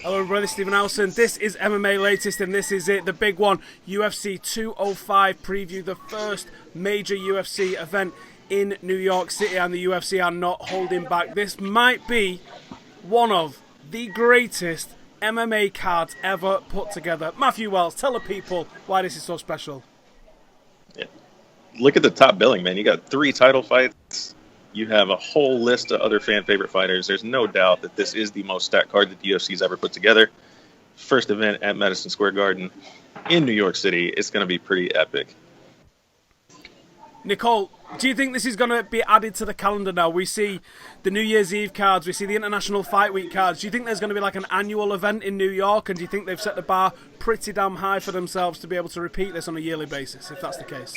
Hello everybody, Stephen Alson. This is MMA Latest and this is it, the big one. UFC 205 preview, the first major UFC event in New York City, and the UFC are not holding back. This might be one of the greatest MMA cards ever put together. Matthew Wells, tell the people why this is so special. Yeah. Look at the top billing, man. You got 3 title fights. You have a whole list of other fan favorite fighters. There's no doubt that this is the most stacked card that the UFC's ever put together. First event at Madison Square Garden in New York City. It's going to be pretty epic. Nicole, do you think this is going to be added to the calendar now? We see the New Year's Eve cards, we see the International Fight Week cards. Do you think there's going to be like an annual event in New York, and do you think they've set the bar pretty damn high for themselves to be able to repeat this on a yearly basis, if that's the case?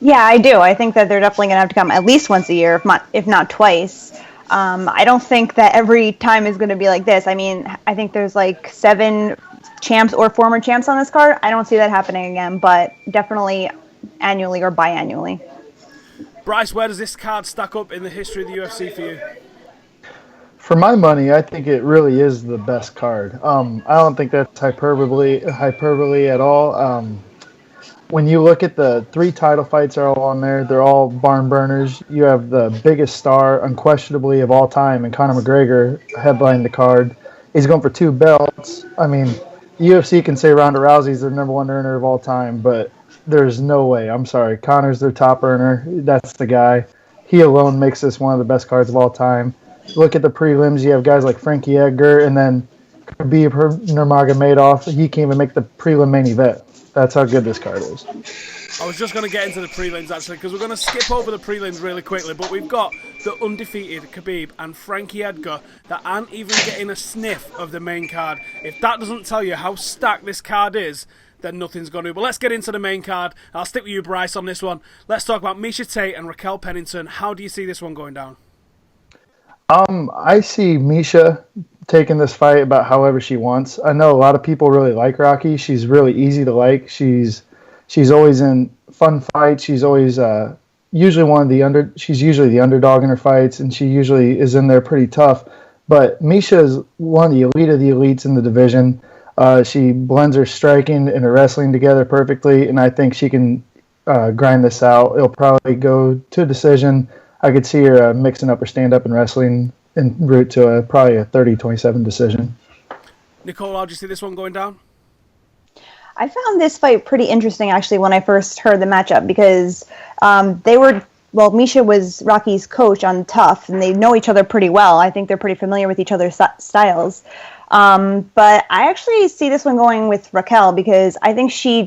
Yeah, I do. I think that they're definitely going to have to come at least once a year, if not twice. I don't think that every time is going to be like this. I mean, I think there's like 7 champs or former champs on this card. I don't see that happening again, but definitely annually or biannually. Bryce, where does this card stack up in the history of the UFC for you? For my money, I think it really is the best card. I don't think that's hyperbole at all. When you look at the 3 title fights are all on there, they're all barn burners. You have the biggest star, unquestionably, of all time, and Conor McGregor headlined the card. He's going for 2 belts. I mean, UFC can say Ronda Rousey's their number 1 earner of all time, but there's no way. I'm sorry. Conor's their top earner. That's the guy. He alone makes this one of the best cards of all time. Look at the prelims. You have guys like Frankie Edgar, and then Khabib Nurmagomedov. He can't even make the prelim main event. That's how good this card is. I was just going to get into the prelims, actually, because we're going to skip over the prelims really quickly, but we've got the undefeated Khabib and Frankie Edgar that aren't even getting a sniff of the main card. If that doesn't tell you how stacked this card is, then nothing's going to. But let's get into the main card. I'll stick with you, Bryce, on this one. Let's talk about Miesha Tate and Raquel Pennington. How do you see this one going down? I see Miesha taking this fight about however she wants. I know a lot of people really like Rocky. She's really easy to like. She's always in fun fights. She's always usually she's usually the underdog in her fights, and she usually is in there pretty tough. But Miesha is one of the elite of the elites in the division. She blends her striking and her wrestling together perfectly, and I think she can grind this out. It'll probably go to a decision. I could see her mixing up her stand-up and wrestling en route to probably a 30-27 decision. Nicole, how do you see this one going down? I found this fight pretty interesting, actually, when I first heard the matchup, because Miesha was Rocky's coach on Tough, and they know each other pretty well. I think they're pretty familiar with each other's styles. But I actually see this one going with Raquel, because I think she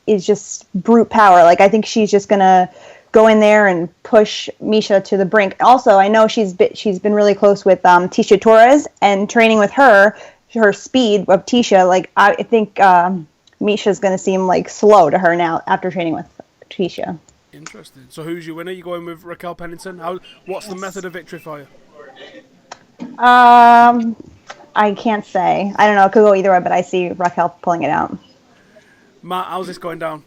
is just brute power. Like, I think she's just going to go in there and push Miesha to the brink. Also, I know she's been really close with Tecia Torres, and training with her speed of Tecia, like, I think Miesha's going to seem like slow to her now after training with Tecia. Interesting. So who's your winner? You going with Raquel Pennington? What's the method of victory for you? I can't say. I don't know. It could go either way, but I see Raquel pulling it out. Matt, how's this going down?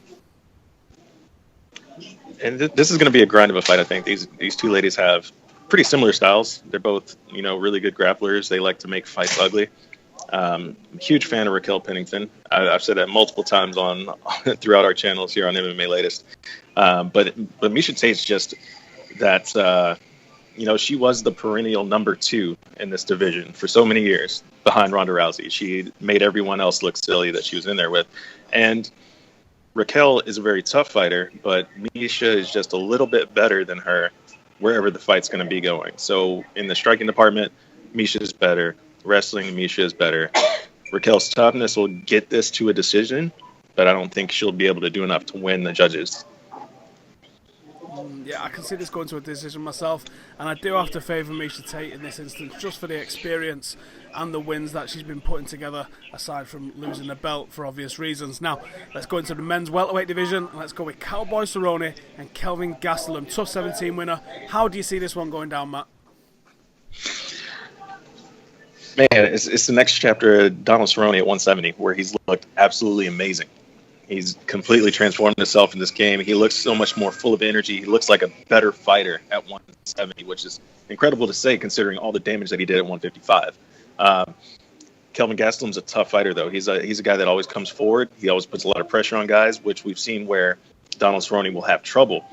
And this is going to be a grind of a fight, I think. These 2 ladies have pretty similar styles. They're both, really good grapplers. They like to make fights ugly. I'm a huge fan of Raquel Pennington. I've said that multiple times throughout our channels here on MMA Latest. But Miesha Tate's just that, she was the perennial number 2 in this division for so many years behind Ronda Rousey. She made everyone else look silly that she was in there with. And Raquel is a very tough fighter, but Miesha is just a little bit better than her wherever the fight's going to be going. So in the striking department, Miesha is better. Wrestling, Miesha is better. Raquel's toughness will get this to a decision, but I don't think she'll be able to do enough to win the judges. Yeah, I can see this going to a decision myself, and I do have to favour Miesha Tate in this instance, just for the experience and the wins that she's been putting together, aside from losing the belt for obvious reasons. Now, let's go into the men's welterweight division, and let's go with Cowboy Cerrone and Kelvin Gastelum, Tough 17 winner. How do you see this one going down, Matt? Man, it's the next chapter of Donald Cerrone at 170, where he's looked absolutely amazing. He's completely transformed himself in this game. He looks so much more full of energy. He looks like a better fighter at 170, which is incredible to say considering all the damage that he did at 155. Kelvin Gastelum's a tough fighter, though. He's a guy that always comes forward. He always puts a lot of pressure on guys, which we've seen where Donald Cerrone will have trouble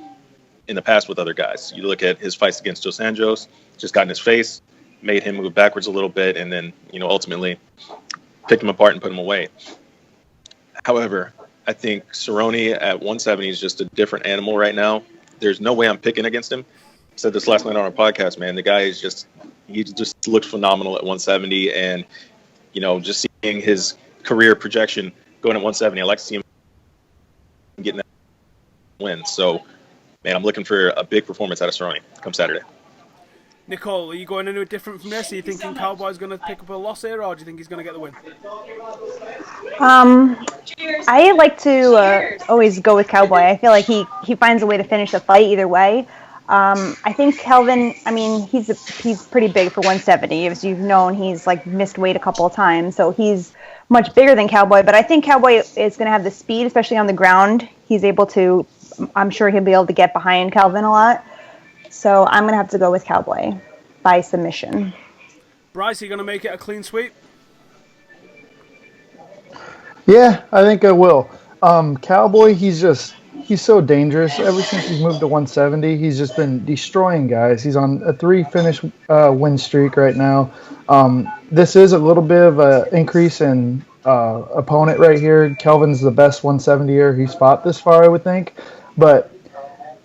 in the past with other guys. You look at his fights against Dos Anjos, just got in his face, made him move backwards a little bit, and then, ultimately picked him apart and put him away. However, I think Cerrone at 170 is just a different animal right now. There's no way I'm picking against him. I said this last night on our podcast, man. The guy is he just looks phenomenal at 170, and just seeing his career projection going at 170, I like to see him getting that win. So, man, I'm looking for a big performance out of Cerrone come Saturday. Nicole, are you going anywhere different from this? Are you thinking Cowboy's going to pick up a loss here, or do you think he's going to get the win? I like to always go with Cowboy. I feel like he finds a way to finish the fight either way. I think Kelvin, he's pretty big for 170. As you've known, he's missed weight a couple of times, so he's much bigger than Cowboy. But I think Cowboy is going to have the speed, especially on the ground. I'm sure he'll be able to get behind Kelvin a lot. So I'm going to have to go with Cowboy by submission. Bryce, are you going to make it a clean sweep? Yeah, I think I will. Cowboy, he's so dangerous. Ever since he's moved to 170, he's just been destroying guys. He's on a 3-finish win streak right now. This is a little bit of an increase in opponent right here. Kelvin's the best 170er he's fought this far, I would think. But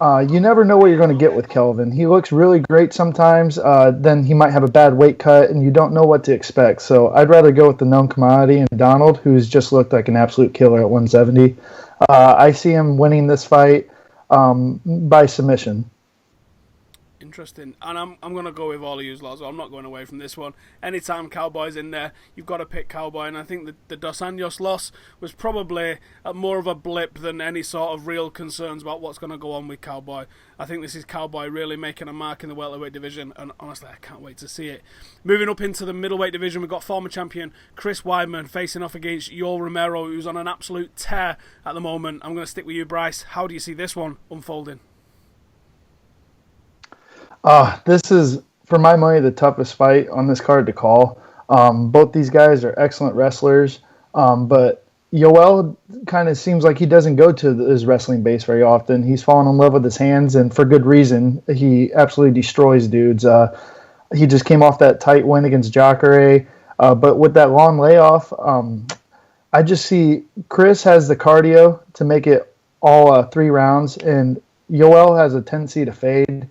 you never know what you're going to get with Kelvin. He looks really great sometimes. Then he might have a bad weight cut, and you don't know what to expect. So I'd rather go with the known commodity and Donald, who's just looked like an absolute killer at 170. I see him winning this fight by submission. Interesting. And I'm going to go with all of you lads. I'm not going away from this one. Anytime Cowboy's in there, you've got to pick Cowboy. And I think the Dos Anjos loss was probably more of a blip than any sort of real concerns about what's going to go on with Cowboy. I think this is Cowboy really making a mark in the welterweight division. And honestly, I can't wait to see it. Moving up into the middleweight division, we've got former champion Chris Weidman facing off against Romero, who's on an absolute tear at the moment. I'm going to stick with you, Bryce. How do you see this one unfolding? This is, for my money, the toughest fight on this card to call. Both these guys are excellent wrestlers, but Yoel kind of seems like he doesn't go to his wrestling base very often. He's fallen in love with his hands, and for good reason. He absolutely destroys dudes. He just came off that tight win against Jacare, but with that long layoff, I just see Chris has the cardio to make it all 3 rounds, and Yoel has a tendency to fade.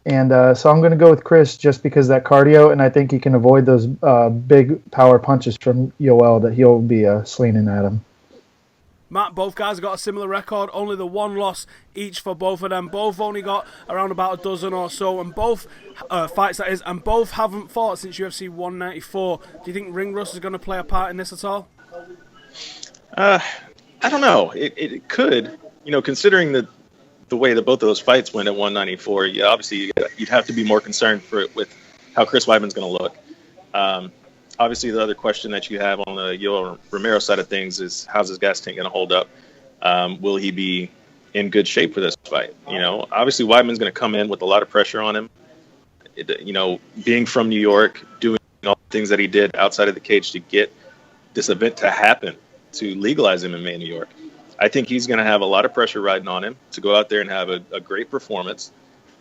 And so I'm going to go with Chris just because of that cardio, and I think he can avoid those big power punches from Yoel that he'll be slinging at him. Matt, both guys have got a similar record, only the 1 loss each for both of them. Both only got around about a dozen or so, and both fights, that is, and both haven't fought since UFC 194. Do you think ring rust is going to play a part in this at all? I don't know. It could, considering the way that both of those fights went at 194, obviously you'd have to be more concerned with how Chris Weidman's going to look. Obviously, the other question that you have on the Yoel Romero side of things is how's his gas tank going to hold up? Will he be in good shape for this fight? Obviously Weidman's going to come in with a lot of pressure on him. Being from New York, doing all the things that he did outside of the cage to get this event to happen, to legalize MMA in New York. I think he's going to have a lot of pressure riding on him to go out there and have a great performance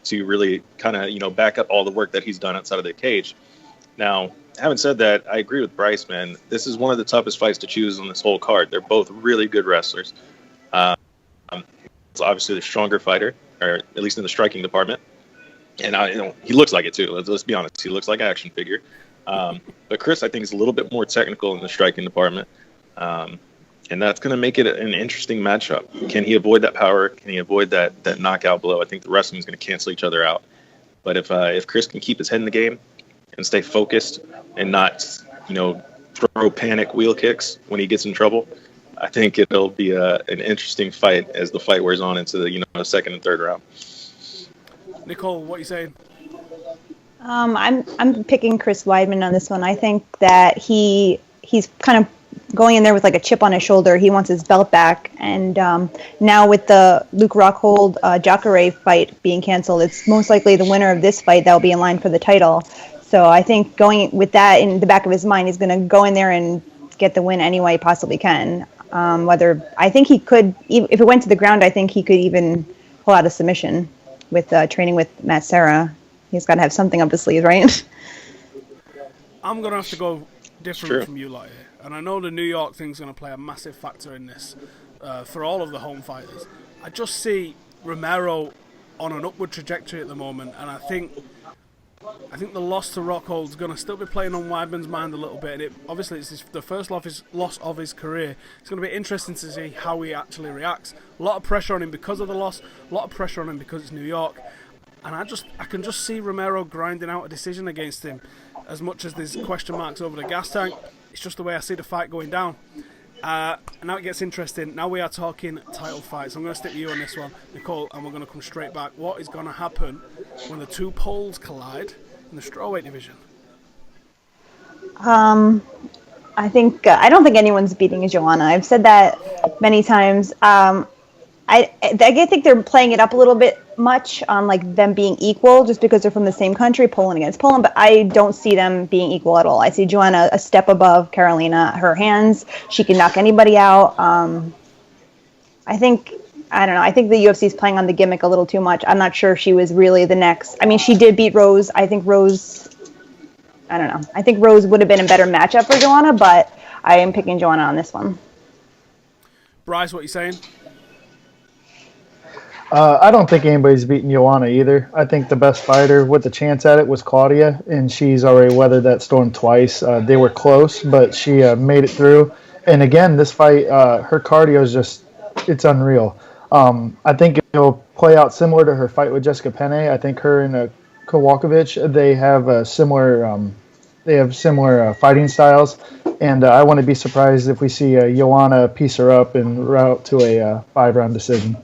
to really kind of, back up all the work that he's done outside of the cage. Now, having said that, I agree with Bryce, man. This is one of the toughest fights to choose on this whole card. They're both really good wrestlers. He's obviously the stronger fighter, or at least in the striking department. And he looks like it too. Let's be honest. He looks like an action figure. But Chris, I think, is a little bit more technical in the striking department. And that's going to make it an interesting matchup. Can he avoid that power? Can he avoid that knockout blow? I think the wrestling is going to cancel each other out. But if Chris can keep his head in the game and stay focused and not, throw panic wheel kicks when he gets in trouble, I think it'll be an interesting fight as the fight wears on into the second and third round. Nicole, what are you saying? I'm picking Chris Weidman on this one. I think that he's kind of going in there with like a chip on his shoulder. He wants his belt back, and now with the Luke Rockhold Jacare fight being canceled, it's most likely the winner of this fight that will be in line for the title. So I think going with that in the back of his mind, he's going to go in there and get the win any way he possibly can. I think he could, if it went to the ground, I think he could even pull out a submission with training with Matt Serra. He's got to have something up his sleeve, right? I'm going to have to go different from you lot here. And I know the New York thing's going to play a massive factor in this for all of the home fighters. I just see Romero on an upward trajectory at the moment, and I think the loss to Rockhold's going to still be playing on Weidman's mind a little bit. And obviously, it's the first loss of his career. It's going to be interesting to see how he actually reacts. A lot of pressure on him because of the loss. A lot of pressure on him because it's New York. And I can just see Romero grinding out a decision against him. As much as there's question marks over the gas tank, it's just the way I see the fight going down. And now it gets interesting. Now we are talking title fights. I'm going to stick with you on this one, Nicole, and we're going to come straight back. What is going to happen when the two poles collide in the strawweight division? I don't think anyone's beating Joanna. I've said that many times. I think they're playing it up a little bit much on like them being equal just because they're from the same country, Poland against Poland, but I don't see them being equal at all. I see Joanna a step above Carolina. Her hands, she can knock anybody out. I think the UFC is playing on the gimmick a little too much. I'm not sure if she was really the next. I mean, she did beat Rose. I think Rose would have been a better matchup for Joanna, but I am picking Joanna on this one. Bryce, what are you saying? I don't think anybody's beating Joanna either. I think the best fighter with the chance at it was Claudia, and she's already weathered that storm twice. They were close, but she made it through. And again, this fight, her cardio is it's unreal. I think it'll play out similar to her fight with Jessica Penne. I think her and Kowalkiewicz, they have similar fighting styles. And I wouldn't be surprised if we see Joanna piece her up and route to a 5-round decision.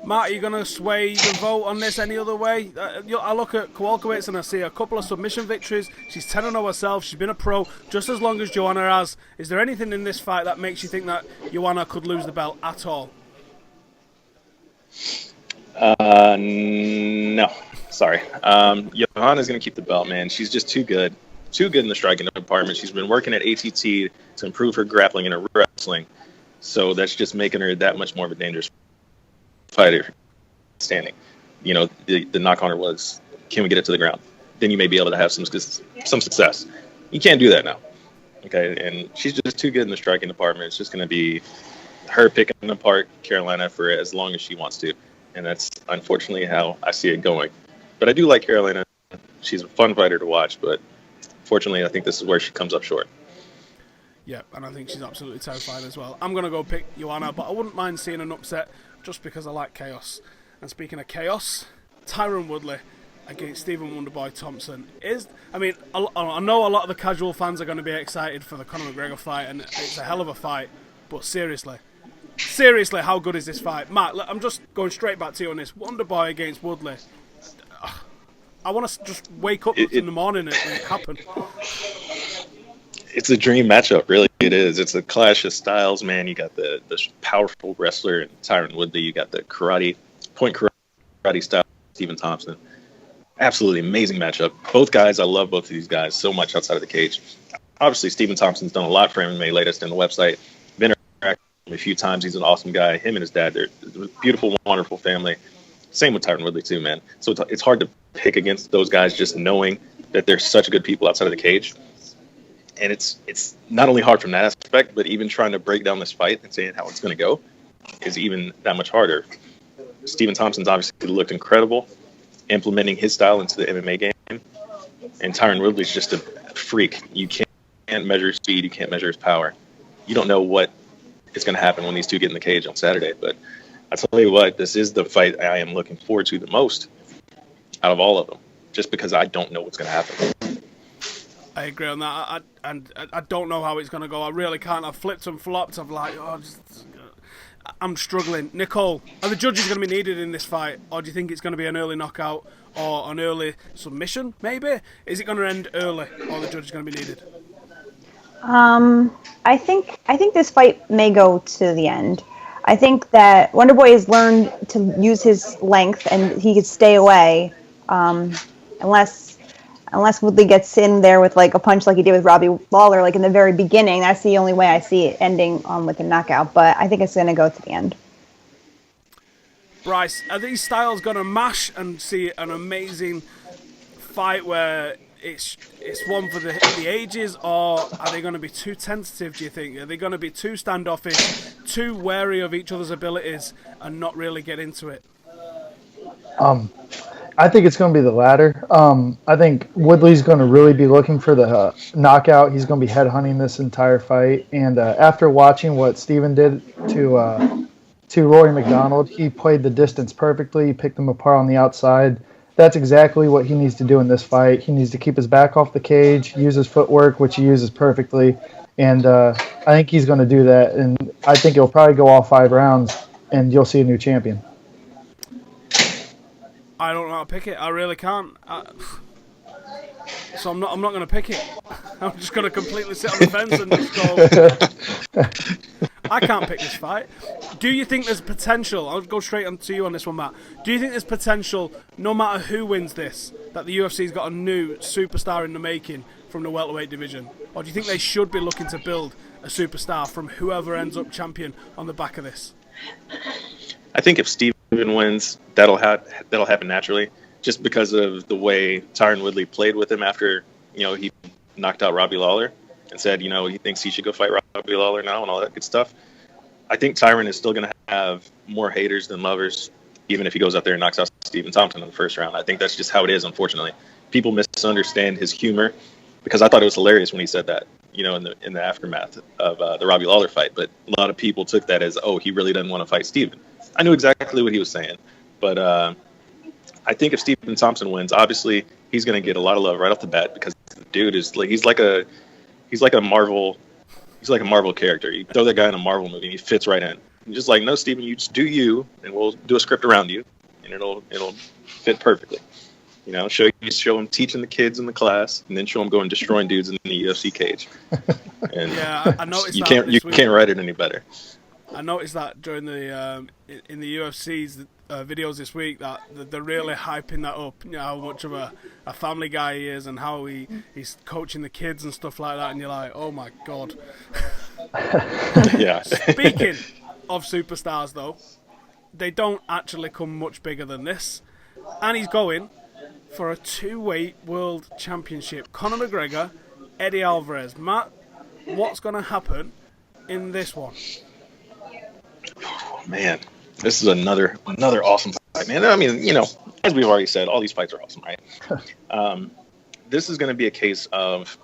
Matt, are you going to sway the vote on this any other way? I look at Kowalkiewicz and I see a couple of submission victories. She's 10-0 herself. She's been a pro just as long as Joanna has. Is there anything in this fight that makes you think that Joanna could lose the belt at all? No. Sorry. Joanna's going to keep the belt, man. She's just too good. Too good in the striking department. She's been working at ATT to improve her grappling and her wrestling. So that's just making her that much more of a dangerous fighter standing. The knock on her was, can we get it to the ground? Then you may be able to have some success. You can't do that now. Okay, and she's just too good in the striking department. It's just going to be her picking apart Carolina for as long as she wants to, and that's unfortunately how I see it going. But I do like Carolina. She's a fun fighter to watch, but fortunately I think this is where she comes up short. Yeah, and I think she's absolutely terrified as well. I'm going to go pick Joanna, but I wouldn't mind seeing an upset just because I like chaos. And speaking of chaos, Tyron Woodley against Stephen Wonderboy Thompson I know a lot of the casual fans are going to be excited for the Conor McGregor fight, and it's a hell of a fight, but seriously, how good is this fight? Matt, I'm just going straight back to you on this. Wonderboy against Woodley. I want to just wake up in the morning and it happen. It's a dream matchup, really. It is. It's a clash of styles, man. You got the powerful wrestler in Tyron Woodley. You got the point karate style Stephen Thompson. Absolutely amazing matchup. Both guys, I love both of these guys so much outside of the cage. Obviously, Stephen Thompson's done a lot for MMA, latest in the website. Been interacted with him a few times. He's an awesome guy. Him and his dad, they're a beautiful, wonderful family. Same with Tyron Woodley too, man. So it's hard to pick against those guys just knowing that they're such good people outside of the cage. And it's not only hard from that aspect, but even trying to break down this fight and saying how it's going to go is even that much harder. Stephen Thompson's obviously looked incredible, implementing his style into the MMA game. And Tyron Woodley's just a freak. You can't measure his speed. You can't measure his power. You don't know what is going to happen when these two get in the cage on Saturday. But I tell you what, this is the fight I am looking forward to the most out of all of them, just because I don't know what's going to happen. I agree on that, I don't know how it's going to go. I really can't. I've flipped and flopped. I'm struggling. Nicole, are the judges going to be needed in this fight, or do you think it's going to be an early knockout or an early submission? Maybe. Is it going to end early, or are the judges going to be needed? I think this fight may go to the end. I think that Wonderboy has learned to use his length, and he could stay away unless. unless Woodley gets in there with like a punch like he did with Robbie Lawler, like in the very beginning. That's the only way I see it ending with a knockout. But I think it's going to go to the end. Bryce, are these styles going to mash and see an amazing fight where it's one for the ages, or are they going to be too tentative, do you think? Are they going to be too standoffish, too wary of each other's abilities, and not really get into it? I think it's going to be the latter. I think Woodley's going to really be looking for the knockout. He's going to be headhunting this entire fight. And after watching what Steven did to Rory McDonald, he played the distance perfectly. He picked him apart on the outside. That's exactly what he needs to do in this fight. He needs to keep his back off the cage, use his footwork, which he uses perfectly. And I think he's going to do that. And I think it'll probably go all 5 rounds, and you'll see a new champion. I don't know how to pick it. I really can't. So I'm not going to pick it. I'm just going to completely sit on the fence and just go. I can't pick this fight. Do you think there's potential? I'll go straight on to you on this one, Matt. Do you think there's potential, no matter who wins this, that the UFC's got a new superstar in the making from the welterweight division? Or do you think they should be looking to build a superstar from whoever ends up champion on the back of this? I think if Steven wins, that'll happen naturally, just because of the way Tyron Woodley played with him after he knocked out Robbie Lawler and said he thinks he should go fight Robbie Lawler now and all that good stuff. I think Tyron is still going to have more haters than lovers, even if he goes out there and knocks out Stephen Thompson in the first round. I think that's just how it is, unfortunately. People misunderstand his humor, because I thought it was hilarious when he said that, in the aftermath of the Robbie Lawler fight. But a lot of people took that as, he really doesn't want to fight Stephen. I knew exactly what he was saying. But I think if Stephen Thompson wins, obviously he's going to get a lot of love right off the bat, because the dude is like he's like a Marvel character. You throw that guy in a Marvel movie and he fits right in. You're just like, no, Stephen, you just do you, and we'll do a script around you, and it'll fit perfectly. Show him teaching the kids in the class, and then show him going destroying dudes in the UFC cage. And yeah, I noticed you that can't write it any better. I noticed that during the in the UFC's videos this week, that they're really hyping that up. How much of a family guy he is, and how he's coaching the kids and stuff like that. And you're like, oh my god. Yeah. Speaking of superstars, though, they don't actually come much bigger than this, and he's going for a 2-weight world championship. Conor McGregor, Eddie Alvarez. Matt, what's going to happen in this one? Oh, man, this is another awesome fight, man. I mean, as we've already said, all these fights are awesome, right? This is going to be a case of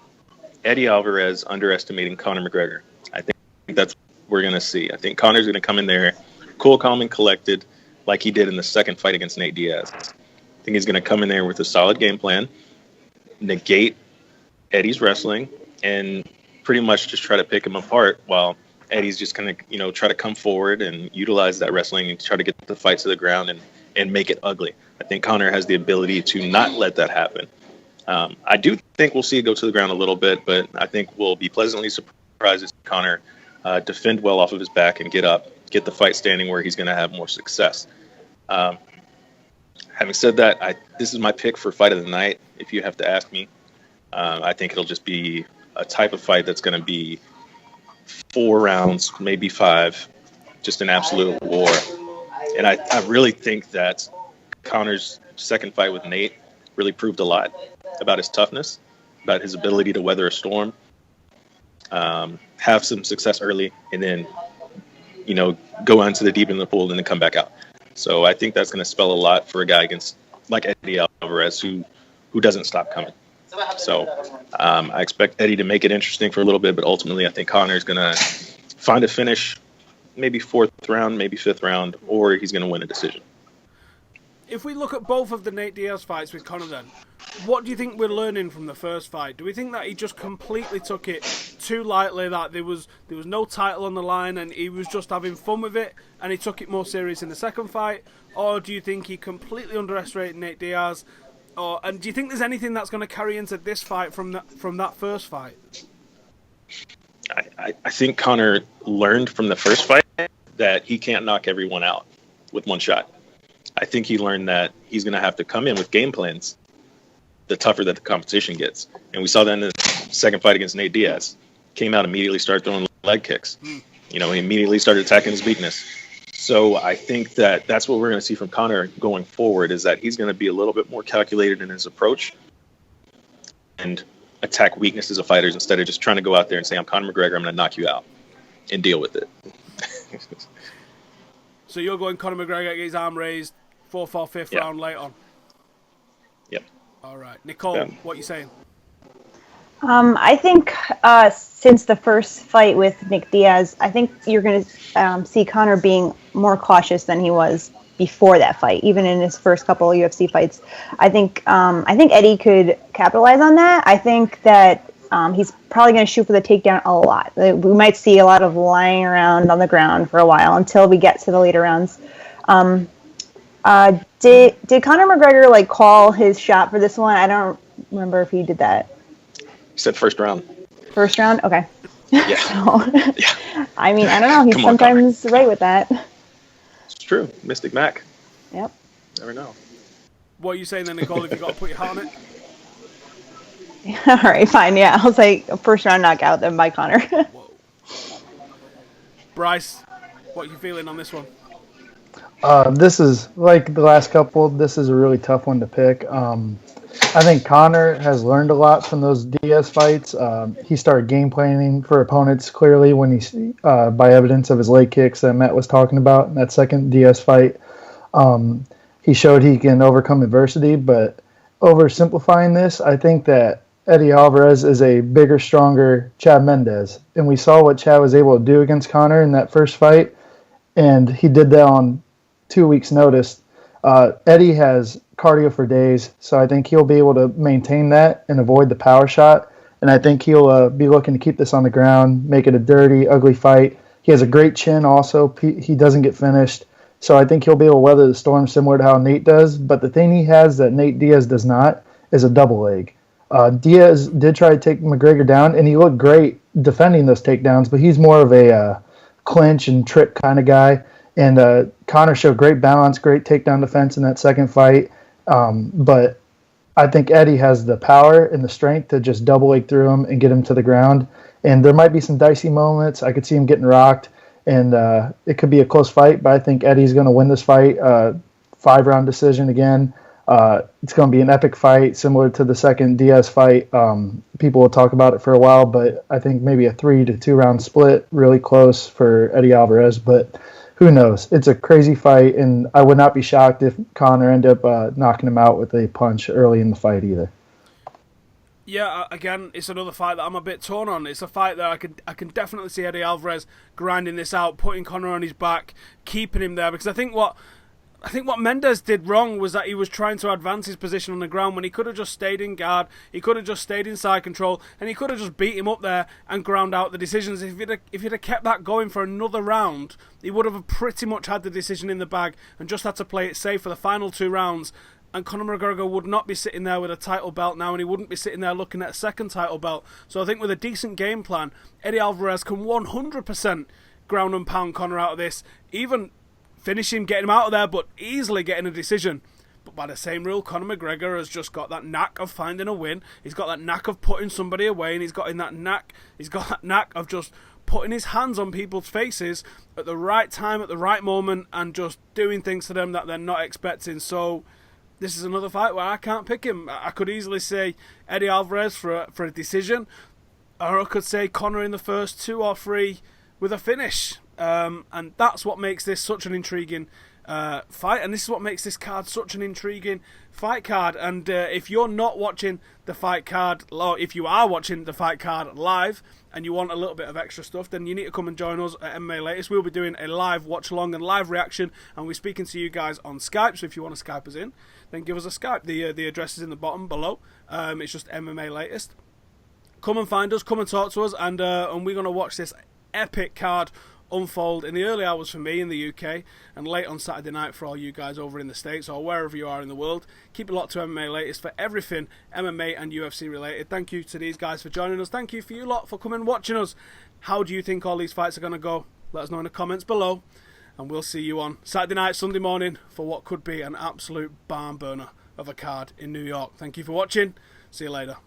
Eddie Alvarez underestimating Conor McGregor. I think that's what we're going to see. I think Conor's going to come in there cool, calm, and collected, like he did in the second fight against Nate Diaz. I think he's going to come in there with a solid game plan, negate Eddie's wrestling, and pretty much just try to pick him apart, while Eddie's just going to, try to come forward and utilize that wrestling and try to get the fight to the ground and make it ugly. I think Conor has the ability to not let that happen. I do think we'll see it go to the ground a little bit, but I think we'll be pleasantly surprised to see Conor defend well off of his back and get up, get the fight standing where he's going to have more success. Having said that, this is my pick for fight of the night, if you have to ask me. I think it'll just be a type of fight that's going to be 4 rounds, maybe 5, just an absolute war. And I really think that Conor's second fight with Nate really proved a lot about his toughness, about his ability to weather a storm, have some success early, and then, go into the deep end of the pool and then come back out. So I think that's going to spell a lot for a guy like Eddie Alvarez, who doesn't stop coming. So I expect Eddie to make it interesting for a little bit, but ultimately I think Conor is going to find a finish, maybe 4th round, maybe 5th round, or he's going to win a decision. If we look at both of the Nate Diaz fights with Conor then, what do you think we're learning from the first fight? Do we think that he just completely took it too lightly, that there was no title on the line and he was just having fun with it, and he took it more serious in the second fight? Or do you think he completely underestimated Nate Diaz? And do you think there's anything that's going to carry into this fight from that first fight? I think Conor learned from the first fight that he can't knock everyone out with one shot. I think he learned that he's going to have to come in with game plans the tougher that the competition gets. And we saw that in the second fight against Nate Diaz. Came out immediately, started throwing leg kicks. He immediately started attacking his weakness. So I think that that's what we're going to see from Conor going forward, is that he's going to be a little bit more calculated in his approach and attack weaknesses of fighters instead of just trying to go out there and say, I'm Conor McGregor, I'm going to knock you out, and deal with it. So you're going Conor McGregor, get his arm raised, 4th or 5th round late on? Yep. All right. Nicole, what are you saying? I think since the first fight with Nick Diaz, I think you're going to see Conor being more cautious than he was before that fight, even in his first couple of UFC fights. I think Eddie could capitalize on that. I think that he's probably going to shoot for the takedown a lot. We might see a lot of lying around on the ground for a while until we get to the later rounds. Did Conor McGregor call his shot for this one? I don't remember if he did that. He said first round. First round? Okay. Yeah. Yeah. I mean, I don't know. He's sometimes right with that. It's true. Mystic Mac. Yep. Never know. What are you saying then, Nicole, if you got to put your heart on it? All right, fine. Yeah, I'll say a first round knockout then by Conor. Whoa. Bryce, what are you feeling on this one? This is like the last couple. This is a really tough one to pick. I think Conor has learned a lot from those Diaz fights. He started game planning for opponents clearly when he, by evidence of his leg kicks that Matt was talking about in that second Diaz fight. He showed he can overcome adversity, but oversimplifying this, I think that Eddie Alvarez is a bigger, stronger Chad Mendes. And we saw what Chad was able to do against Conor in that first fight, and he did that on 2 weeks' notice. Eddie has cardio for days, so I think he'll be able to maintain that and avoid the power shot. And I think he'll be looking to keep this on the ground, make it a dirty, ugly fight. He has a great chin also. He doesn't get finished. So I think he'll be able to weather the storm similar to how Nate does. But the thing he has that Nate Diaz does not is a double leg. Diaz did try to take McGregor down, and he looked great defending those takedowns, but he's more of a clinch and trip kind of guy. And Conor showed great balance, great takedown defense in that second fight. But I think Eddie has the power and the strength to just double leg through him and get him to the ground. And there might be some dicey moments. I could see him getting rocked, and it could be a close fight. But I think Eddie's going to win this fight, 5-round decision again. It's going to be an epic fight, similar to the second Diaz fight. People will talk about it for a while, but I think maybe a 3 to 2 round split, really close for Eddie Alvarez. But who knows? It's a crazy fight, and I would not be shocked if Conor ended up knocking him out with a punch early in the fight either. Yeah, again, it's another fight that I'm a bit torn on. It's a fight that I can definitely see Eddie Alvarez grinding this out, putting Conor on his back, keeping him there, because I think what Mendes did wrong was that he was trying to advance his position on the ground when he could have just stayed in guard, he could have just stayed in side control, and he could have just beat him up there and ground out the decisions. If he'd have kept that going for another round, he would have pretty much had the decision in the bag and just had to play it safe for the final 2 rounds. And Conor McGregor would not be sitting there with a title belt now, and he wouldn't be sitting there looking at a second title belt. So I think with a decent game plan, Eddie Alvarez can 100% ground and pound Conor out of this, even finish him, get him out of there, but easily getting a decision. But by the same rule, Conor McGregor has just got that knack of finding a win. He's got that knack of putting somebody away, and he's got that knack of just putting his hands on people's faces at the right time, at the right moment, and just doing things to them that they're not expecting. So this is another fight where I can't pick him. I could easily say Eddie Alvarez for a decision, or I could say Conor in the first 2 or 3 with a finish. And that's what makes this such an intriguing fight, and this is what makes this card such an intriguing fight card. And if you're not watching the fight card, or if you are watching the fight card live and you want a little bit of extra stuff, then you need to come and join us at MMA Latest. We'll be doing a live watch along and live reaction, and we're speaking to you guys on Skype. So if you want to Skype us in, then give us a Skype. The address is in the bottom below. It's just MMA Latest. Come and find us, come and talk to us, and we're going to watch this epic card unfold in the early hours for me in the UK, and late on Saturday night for all you guys over in the States or wherever you are in the world. Keep it locked to MMA Latest for everything MMA and UFC related. Thank you to these guys for joining us. Thank you for you lot for coming and watching us. How do you think all these fights are going to go? Let us know in the comments below, and we'll see you on Saturday night, Sunday morning for what could be an absolute barn burner of a card in New York. Thank you for watching. See you later.